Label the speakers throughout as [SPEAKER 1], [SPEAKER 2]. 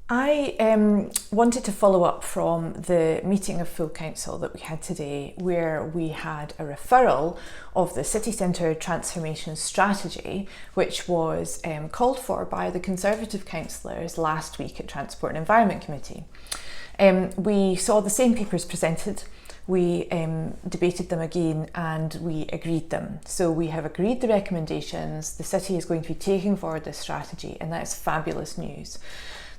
[SPEAKER 1] I wanted to follow up from the meeting of full council that we had today, where we had a referral of the city centre transformation strategy, which was called for by the Conservative councillors last week at Transport and Environment Committee. We saw the same papers presented. We debated them again and we agreed them. So we have agreed the recommendations. The city is going to be taking forward this strategy, and that's fabulous news.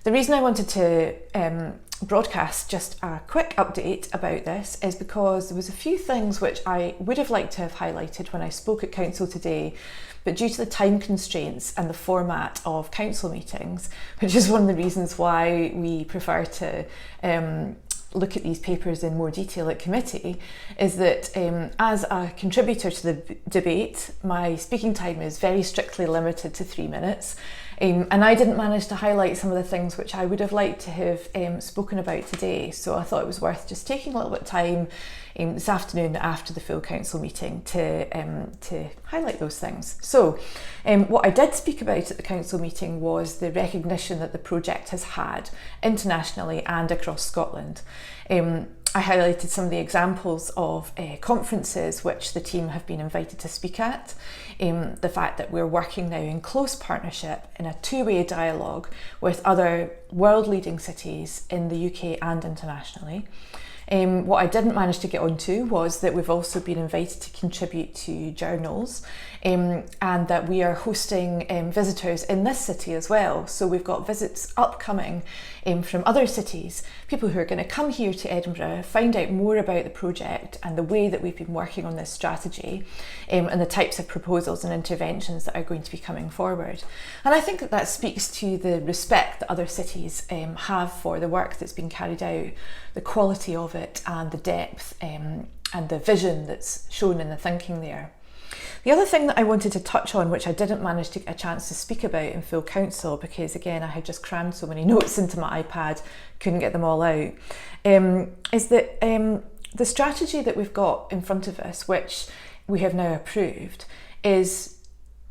[SPEAKER 1] The reason I wanted to broadcast just a quick update about this is because there was a few things which I would have liked to have highlighted when I spoke at council today, but due to the time constraints and the format of council meetings, which is one of the reasons why we prefer to look at these papers in more detail at committee, is that as a contributor to the debate, my speaking time is very strictly limited to 3 minutes. And I didn't manage to highlight some of the things which I would have liked to have spoken about today. So I thought it was worth just taking a little bit of time this afternoon after the full council meeting to highlight those things. So what I did speak about at the council meeting was the recognition that the project has had internationally and across Scotland. I highlighted some of the examples of conferences which the team have been invited to speak at, the fact that we're working now in close partnership in a two-way dialogue with other world-leading cities in the UK and internationally. What I didn't manage to get onto was that we've also been invited to contribute to journals, and that we are hosting visitors in this city as well. So we've got visits upcoming from other cities, people who are going to come here to Edinburgh, find out more about the project and the way that we've been working on this strategy, and the types of proposals and interventions that are going to be coming forward. And I think that that speaks to the respect that other cities have for the work that's been carried out, the quality of it and the depth and the vision that's shown in the thinking there. The other thing that I wanted to touch on, which I didn't manage to get a chance to speak about in full council because again I had just crammed so many notes into my iPad, couldn't get them all out, is that the strategy that we've got in front of us, which we have now approved, is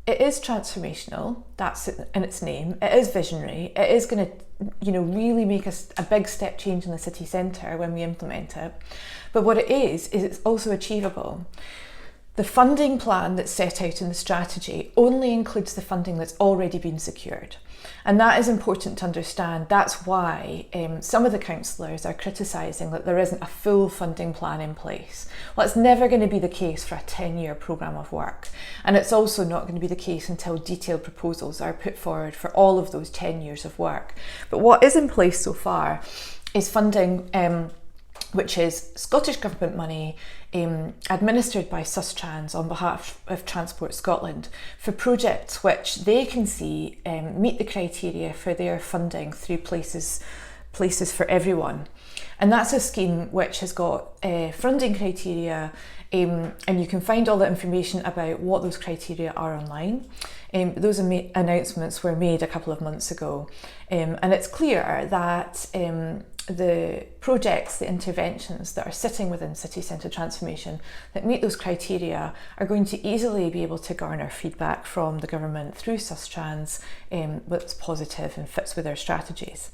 [SPEAKER 1] transformational. That's it in its name. It is visionary. It is going to, really make us a big step change in the city centre when we implement it. But what it is it's also achievable. The funding plan that's set out in the strategy only includes the funding that's already been secured. And that is important to understand. That's why some of the councillors are criticising that there isn't a full funding plan in place. Well, it's never going to be the case for a 10-year programme of work. And it's also not going to be the case until detailed proposals are put forward for all of those 10 years of work. But what is in place so far is funding which is Scottish Government money administered by Sustrans on behalf of Transport Scotland for projects which they can see meet the criteria for their funding through Places for Everyone. And that's a scheme which has got funding criteria, and you can find all the information about what those criteria are online. Those announcements were made a couple of months ago, and it's clear that the projects, the interventions that are sitting within city centre transformation that meet those criteria are going to easily be able to garner feedback from the government through Sustrans that's positive and fits with our strategies.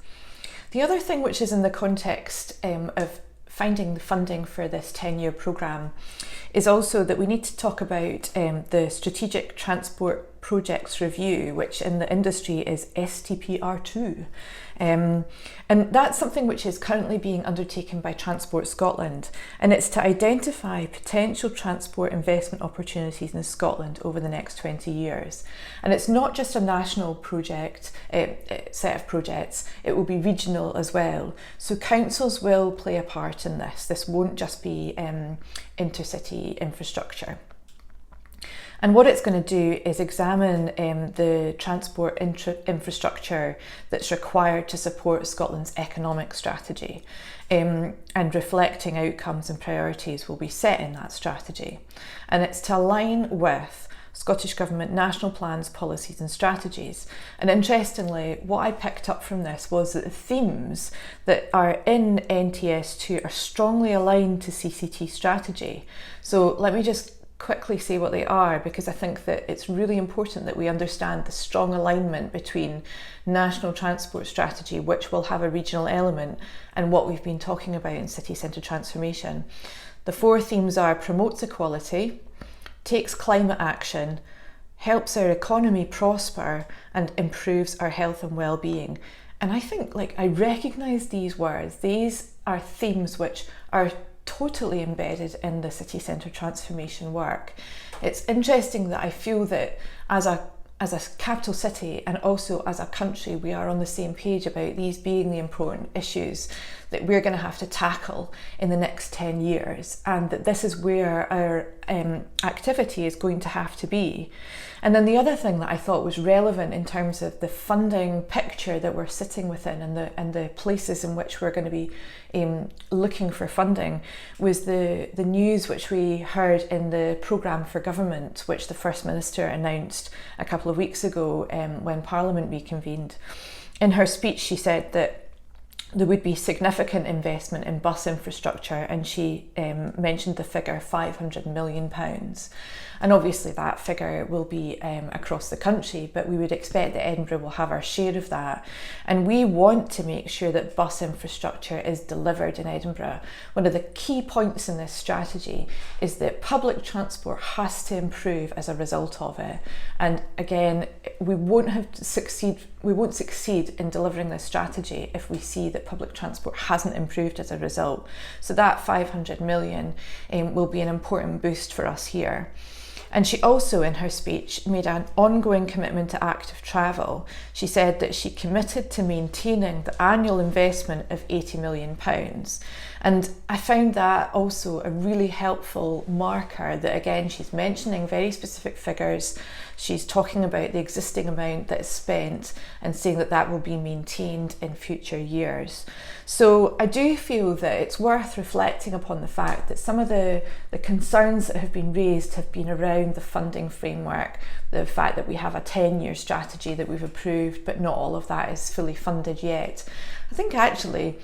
[SPEAKER 1] The other thing which is in the context of finding the funding for this 10-year programme is also that we need to talk about the Strategic Transport Projects Review, which in the industry is STPR2. And that's something which is currently being undertaken by Transport Scotland, and it's to identify potential transport investment opportunities in Scotland over the next 20 years. And it's not just a national project, set of projects, it will be regional as well. So councils will play a part in this. This won't just be intercity infrastructure. And what it's going to do is examine the transport infrastructure that's required to support Scotland's economic strategy, and reflecting outcomes and priorities will be set in that strategy. And it's to align with Scottish Government national plans, policies and strategies. And interestingly, what I picked up from this was that the themes that are in NTS2 are strongly aligned to CCT strategy. So let me just quickly say what they are, because I think that it's really important that we understand the strong alignment between National Transport Strategy, which will have a regional element, and what we've been talking about in City Centre Transformation. The 4 themes are: promotes equality, takes climate action, helps our economy prosper, and improves our health and well-being. And I think, I recognise these words. These are themes which are totally embedded in the city centre transformation work. It's interesting that I feel that as a capital city and also as a country, we are on the same page about these being the important issues that we're going to have to tackle in the next 10 years, and that this is where our activity is going to have to be. And then the other thing that I thought was relevant in terms of the funding picture that we're sitting within and the places in which we're going to be looking for funding was the news which we heard in the programme for government, which the First Minister announced a couple of weeks ago when Parliament reconvened. In her speech, she said that there would be significant investment in bus infrastructure, and she mentioned the figure £500 million. And obviously that figure will be across the country, but we would expect that Edinburgh will have our share of that. And we want to make sure that bus infrastructure is delivered in Edinburgh. One of the key points in this strategy is that public transport has to improve as a result of it. And again, we won't succeed in delivering this strategy if we see that public transport hasn't improved as a result. So that 500 million will be an important boost for us here. And she also, in her speech, made an ongoing commitment to active travel. She said that she committed to maintaining the annual investment of £80 million. And I found that also a really helpful marker that, again, she's mentioning very specific figures. She's talking about the existing amount that is spent and saying that that will be maintained in future years. So I do feel that it's worth reflecting upon the fact that some of the concerns that have been raised have been around the funding framework, the fact that we have a 10-year strategy that we've approved, but not all of that is fully funded yet. I think actually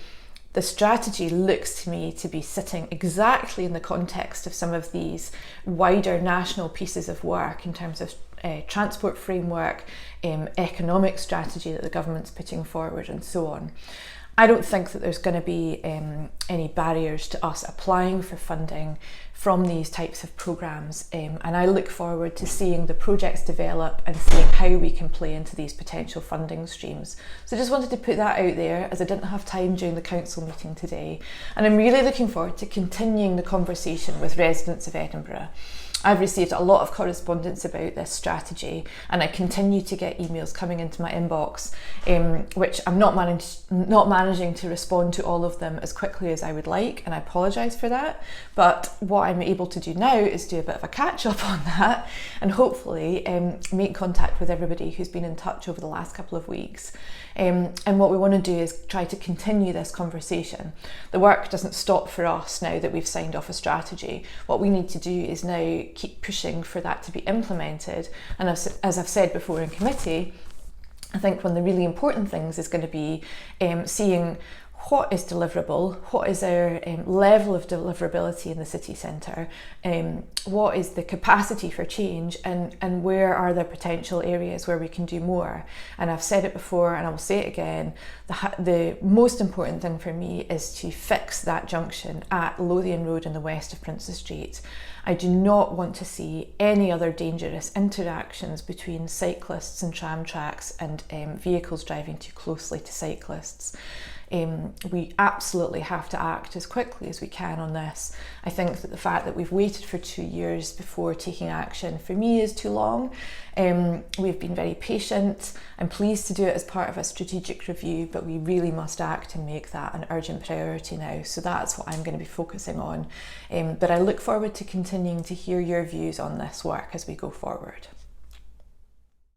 [SPEAKER 1] the strategy looks to me to be sitting exactly in the context of some of these wider national pieces of work in terms of transport framework, economic strategy that the government's putting forward, and so on. I don't think that there's going to be any barriers to us applying for funding from these types of programmes, and I look forward to seeing the projects develop and seeing how we can play into these potential funding streams. So I just wanted to put that out there, as I didn't have time during the council meeting today, and I'm really looking forward to continuing the conversation with residents of Edinburgh. I've received a lot of correspondence about this strategy, and I continue to get emails coming into my inbox, which I'm not managing to respond to all of them as quickly as I would like, and I apologise for that. But what I'm able to do now is do a bit of a catch up on that, and hopefully make contact with everybody who's been in touch over the last couple of weeks. And what we want to do is try to continue this conversation. The work doesn't stop for us now that we've signed off a strategy. What we need to do is now keep pushing for that to be implemented. And as I've said before in committee, I think one of the really important things is going to be seeing what is deliverable, what is our level of deliverability in the city centre, what is the capacity for change, and where are there potential areas where we can do more. And I've said it before and I will say it again, the most important thing for me is to fix that junction at Lothian Road in the west of Princes Street. I do not want to see any other dangerous interactions between cyclists and tram tracks and vehicles driving too closely to cyclists. We absolutely have to act as quickly as we can on this. I think that the fact that we've waited for 2 years before taking action, for me, is too long. We've been very patient. I'm pleased to do it as part of a strategic review, but we really must act and make that an urgent priority now. So that's what I'm going to be focusing on. But I look forward to continuing to hear your views on this work as we go forward.